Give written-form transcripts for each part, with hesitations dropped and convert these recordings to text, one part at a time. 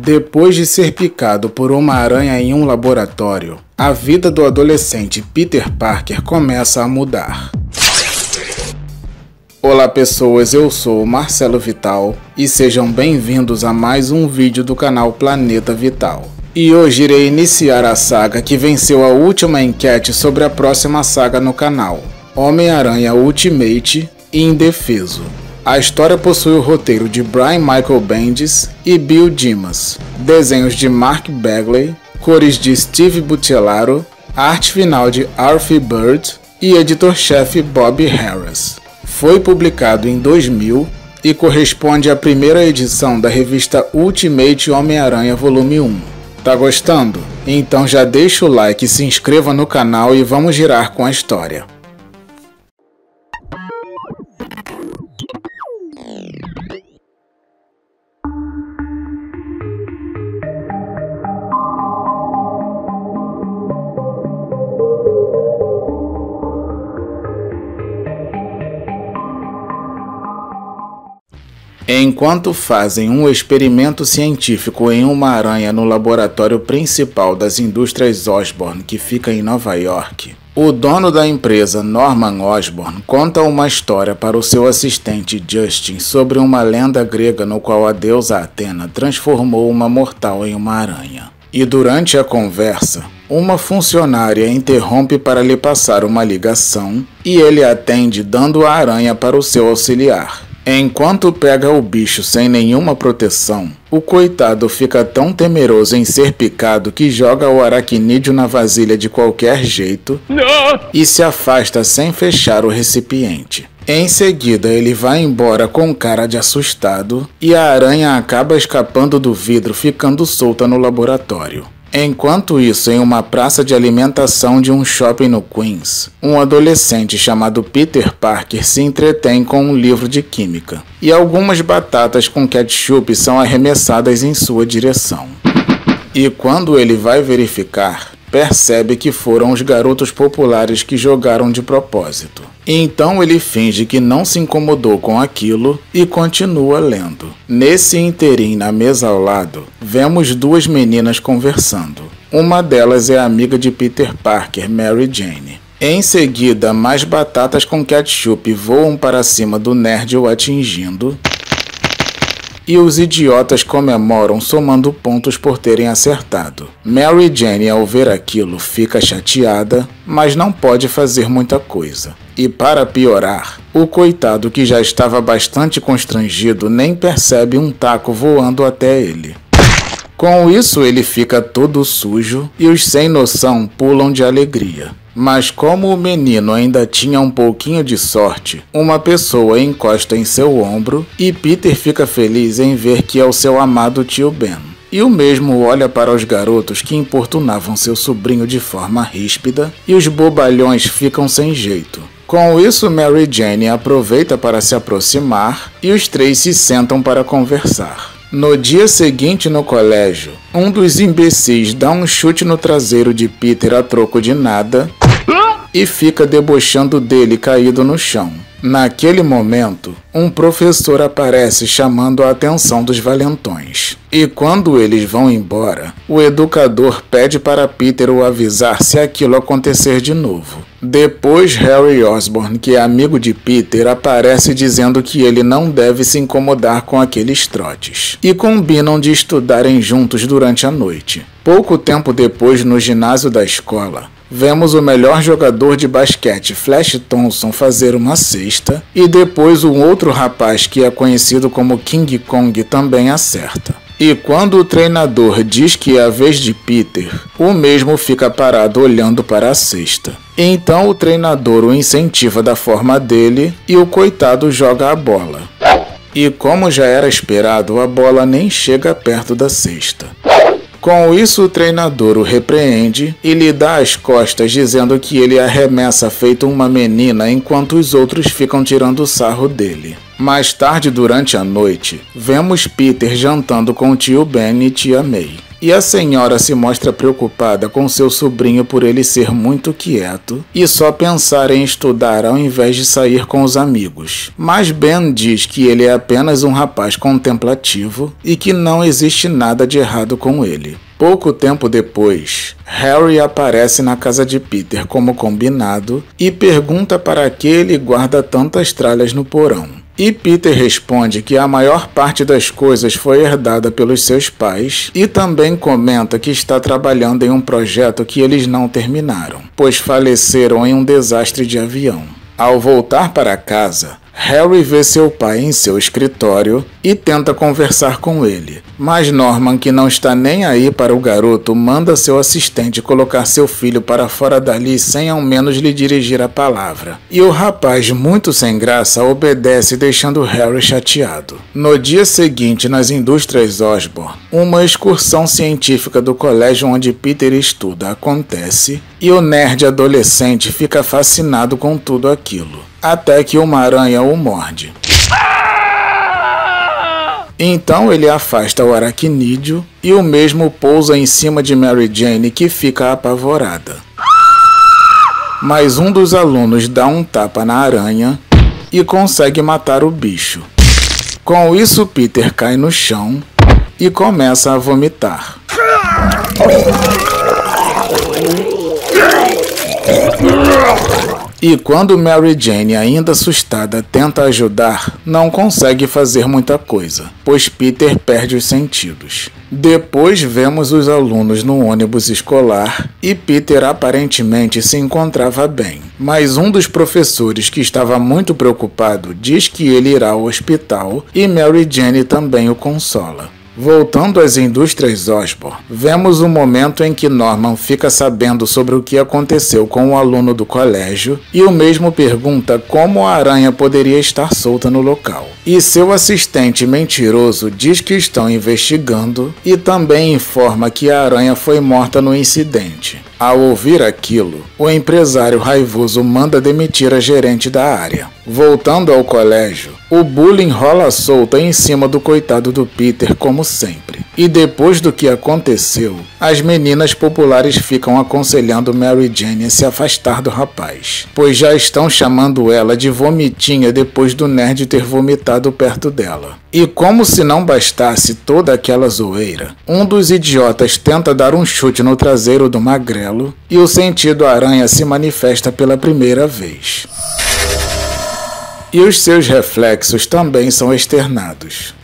Depois de ser picado por uma aranha em um laboratório, a vida do adolescente Peter Parker começa a mudar. Olá pessoas, eu sou o Marcelo Vital e sejam bem-vindos a mais um vídeo do canal Planeta Vital. E hoje irei iniciar a saga que venceu a última enquete sobre a próxima saga no canal, Homem-Aranha Ultimate e Indefeso. A história possui o roteiro de Brian Michael Bendis e Bill Dimas, desenhos de Mark Bagley, cores de Steve Buccellato, arte final de Arthur Bird e editor-chefe Bob Harras. Foi publicado em 2000 e corresponde à primeira edição da revista Ultimate Homem-Aranha Volume 1. Tá gostando? Então já deixa o like, se inscreva no canal e vamos girar com a história. Enquanto fazem um experimento científico em uma aranha no laboratório principal das indústrias Osborn, que fica em Nova York, o dono da empresa, Norman Osborn, conta uma história para o seu assistente Justin sobre uma lenda grega no qual a deusa Atena transformou uma mortal em uma aranha. E durante a conversa, uma funcionária interrompe para lhe passar uma ligação e ele atende dando a aranha para o seu auxiliar. Enquanto pega o bicho sem nenhuma proteção, o coitado fica tão temeroso em ser picado que joga o aracnídeo na vasilha de qualquer jeito e se afasta sem fechar o recipiente. Em seguida, ele vai embora com cara de assustado e a aranha acaba escapando do vidro, ficando solta no laboratório. Enquanto isso, em uma praça de alimentação de um shopping no Queens, um adolescente chamado Peter Parker se entretém com um livro de química, e algumas batatas com ketchup são arremessadas em sua direção. E quando ele vai verificar, percebe que foram os garotos populares que jogaram de propósito. Então ele finge que não se incomodou com aquilo e continua lendo. Nesse interim, na mesa ao lado, vemos duas meninas conversando. Uma delas é a amiga de Peter Parker, Mary Jane. Em seguida, mais batatas com ketchup voam para cima do nerd o atingindo, e os idiotas comemoram somando pontos por terem acertado. Mary Jane, ao ver aquilo, fica chateada, mas não pode fazer muita coisa. E para piorar, o coitado que já estava bastante constrangido nem percebe um taco voando até ele. Com isso ele fica todo sujo e os sem noção pulam de alegria. Mas como o menino ainda tinha um pouquinho de sorte, uma pessoa encosta em seu ombro e Peter fica feliz em ver que é o seu amado tio Ben. E o mesmo olha para os garotos que importunavam seu sobrinho de forma ríspida e os bobalhões ficam sem jeito. Com isso, Mary Jane aproveita para se aproximar e os três se sentam para conversar. No dia seguinte no colégio, um dos imbecis dá um chute no traseiro de Peter a troco de nada e fica debochando dele caído no chão. Naquele momento, um professor aparece chamando a atenção dos valentões. E quando eles vão embora, o educador pede para Peter o avisar se aquilo acontecer de novo. Depois, Harry Osborn, que é amigo de Peter, aparece dizendo que ele não deve se incomodar com aqueles trotes. E combinam de estudarem juntos durante a noite. Pouco tempo depois, no ginásio da escola, vemos o melhor jogador de basquete, Flash Thompson, fazer uma cesta, e depois um outro rapaz que é conhecido como King Kong também acerta. E quando o treinador diz que é a vez de Peter, o mesmo fica parado olhando para a cesta. Então o treinador o incentiva da forma dele e o coitado joga a bola. E como já era esperado, a bola nem chega perto da cesta. Com isso, o treinador o repreende e lhe dá as costas, dizendo que ele arremessa feito uma menina enquanto os outros ficam tirando sarro dele. Mais tarde, durante a noite, vemos Peter jantando com o tio Ben e tia May. e a senhora se mostra preocupada com seu sobrinho por ele ser muito quieto e só pensar em estudar ao invés de sair com os amigos. Mas Ben diz que ele é apenas um rapaz contemplativo e que não existe nada de errado com ele. Pouco tempo depois, Harry aparece na casa de Peter como combinado e pergunta para que ele guarda tantas tralhas no porão. E Peter responde que a maior parte das coisas foi herdada pelos seus pais e também comenta que está trabalhando em um projeto que eles não terminaram, pois faleceram em um desastre de avião. Ao voltar para casa, Harry vê seu pai em seu escritório e tenta conversar com ele, mas Norman, que não está nem aí para o garoto, manda seu assistente colocar seu filho para fora dali sem ao menos lhe dirigir a palavra. E o rapaz, muito sem graça, obedece, deixando Harry chateado. No dia seguinte, nas indústrias Osborn, uma excursão científica do colégio onde Peter estuda acontece e o nerd adolescente fica fascinado com tudo aquilo, até que uma aranha o morde. Então ele afasta o aracnídeo e o mesmo pousa em cima de Mary Jane, que fica apavorada. Mas um dos alunos dá um tapa na aranha e consegue matar o bicho. Com isso, Peter cai no chão e começa a vomitar. E quando Mary Jane, ainda assustada, tenta ajudar, não consegue fazer muita coisa, pois Peter perde os sentidos. Depois vemos os alunos no ônibus escolar e Peter aparentemente se encontrava bem, mas um dos professores, que estava muito preocupado, diz que ele irá ao hospital e Mary Jane também o consola. Voltando às indústrias Osborn, vemos o momento em que Norman fica sabendo sobre o que aconteceu com o aluno do colégio e o mesmo pergunta como a aranha poderia estar solta no local. E seu assistente mentiroso diz que estão investigando e também informa que a aranha foi morta no incidente. Ao ouvir aquilo, o empresário raivoso manda demitir a gerente da área. Voltando ao colégio, o bullying rola solta em cima do coitado do Peter, como sempre. E depois do que aconteceu, as meninas populares ficam aconselhando Mary Jane a se afastar do rapaz, pois já estão chamando ela de vomitinha depois do nerd ter vomitado perto dela. E como se não bastasse toda aquela zoeira, um dos idiotas tenta dar um chute no traseiro do magrelo e o sentido aranha se manifesta pela primeira vez. E os seus reflexos também são externados.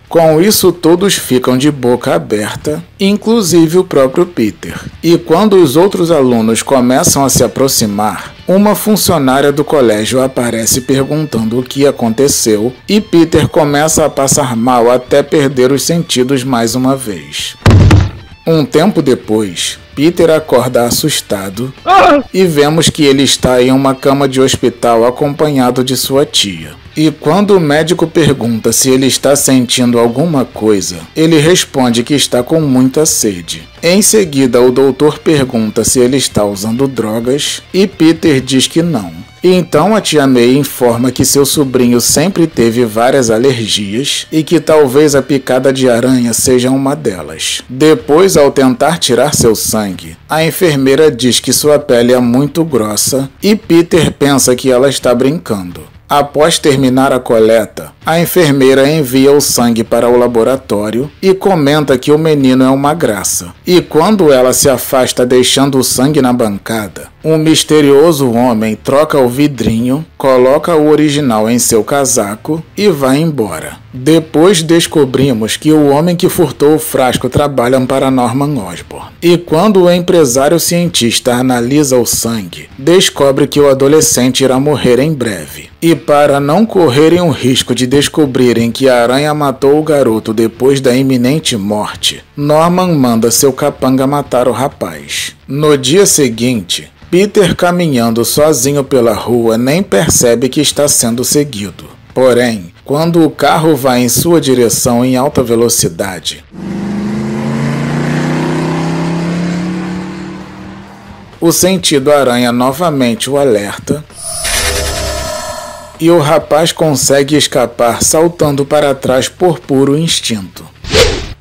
Com isso, todos ficam de boca aberta, inclusive o próprio Peter. E quando os outros alunos começam a se aproximar, uma funcionária do colégio aparece perguntando o que aconteceu e Peter começa a passar mal até perder os sentidos mais uma vez. Um tempo depois, Peter acorda assustado e vemos que ele está em uma cama de hospital acompanhado de sua tia. E quando o médico pergunta se ele está sentindo alguma coisa, ele responde que está com muita sede. Em seguida, o doutor pergunta se ele está usando drogas e Peter diz que não. Então a tia May informa que seu sobrinho sempre teve várias alergias e que talvez a picada de aranha seja uma delas. Depois, ao tentar tirar seu sangue, a enfermeira diz que sua pele é muito grossa e Peter pensa que ela está brincando. Após terminar a coleta, a enfermeira envia o sangue para o laboratório e comenta que o menino é uma graça. E quando ela se afasta deixando o sangue na bancada, um misterioso homem troca o vidrinho, coloca o original em seu casaco e vai embora. Depois descobrimos que o homem que furtou o frasco trabalha para Norman Osborn. E quando o empresário cientista analisa o sangue, descobre que o adolescente irá morrer em breve. E para não correrem o risco de descobrirem que a aranha matou o garoto depois da iminente morte, Norman manda seu capanga matar o rapaz. No dia seguinte, Peter, caminhando sozinho pela rua, nem percebe que está sendo seguido. Porém, quando o carro vai em sua direção em alta velocidade, o sentido aranha novamente o alerta e o rapaz consegue escapar saltando para trás por puro instinto.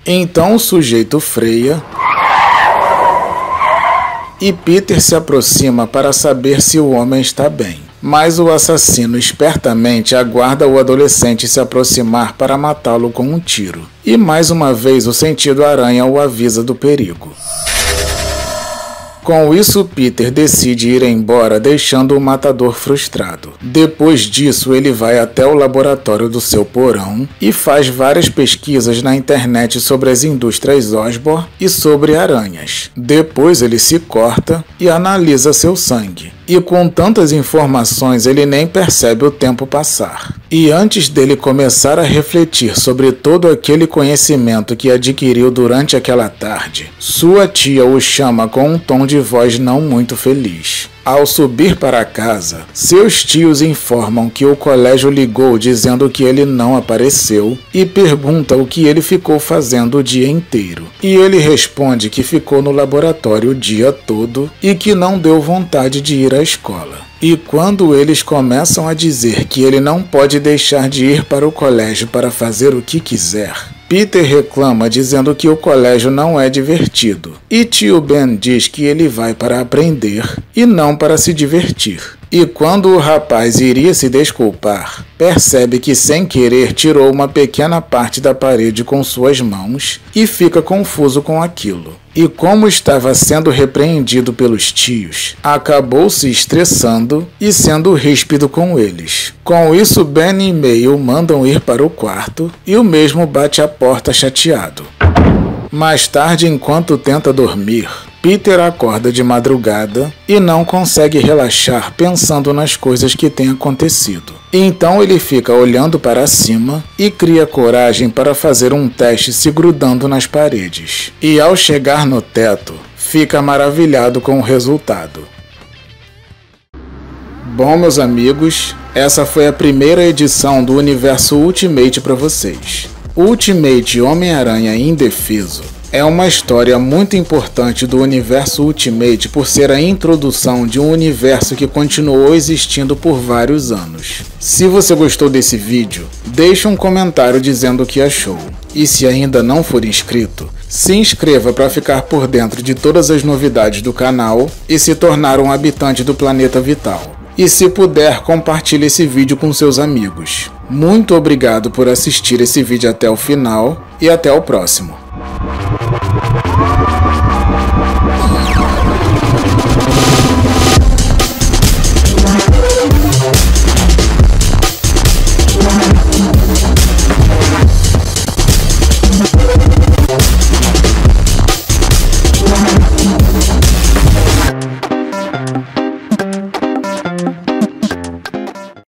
Então o sujeito freia e Peter se aproxima para saber se o homem está bem. Mas o assassino espertamente aguarda o adolescente se aproximar para matá-lo com um tiro. E mais uma vez o sentido aranha o avisa do perigo. Com isso, Peter decide ir embora, deixando o matador frustrado. Depois disso, ele vai até o laboratório do seu porão e faz várias pesquisas na internet sobre as indústrias Osborn e sobre aranhas. Depois ele se corta e analisa seu sangue. E com tantas informações, ele nem percebe o tempo passar. E antes dele começar a refletir sobre todo aquele conhecimento que adquiriu durante aquela tarde, sua tia o chama com um tom de voz não muito feliz. Ao subir para casa, seus tios informam que o colégio ligou dizendo que ele não apareceu e pergunta o que ele ficou fazendo o dia inteiro. E ele responde que ficou no laboratório o dia todo e que não deu vontade de ir à escola. E quando eles começam a dizer que ele não pode deixar de ir para o colégio para fazer o que quiser, Peter reclama dizendo que o colégio não é divertido, e tio Ben diz que ele vai para aprender e não para se divertir. E quando o rapaz iria se desculpar, percebe que sem querer tirou uma pequena parte da parede com suas mãos e fica confuso com aquilo. E como estava sendo repreendido pelos tios, acabou se estressando e sendo ríspido com eles. Com isso, Ben e May o mandam ir para o quarto e o mesmo bate a porta chateado. Mais tarde, enquanto tenta dormir, Peter acorda de madrugada e não consegue relaxar pensando nas coisas que têm acontecido. Então ele fica olhando para cima e cria coragem para fazer um teste se grudando nas paredes. E ao chegar no teto, fica maravilhado com o resultado. Bom, meus amigos, essa foi a primeira edição do Universo Ultimate para vocês. Ultimate Homem-Aranha Indefeso é uma história muito importante do Universo Ultimate por ser a introdução de um universo que continuou existindo por vários anos. Se você gostou desse vídeo, deixe um comentário dizendo o que achou. E se ainda não for inscrito, se inscreva para ficar por dentro de todas as novidades do canal e se tornar um habitante do Planeta Vital. E se puder, compartilhe esse vídeo com seus amigos. Muito obrigado por assistir esse vídeo até o final e até o próximo.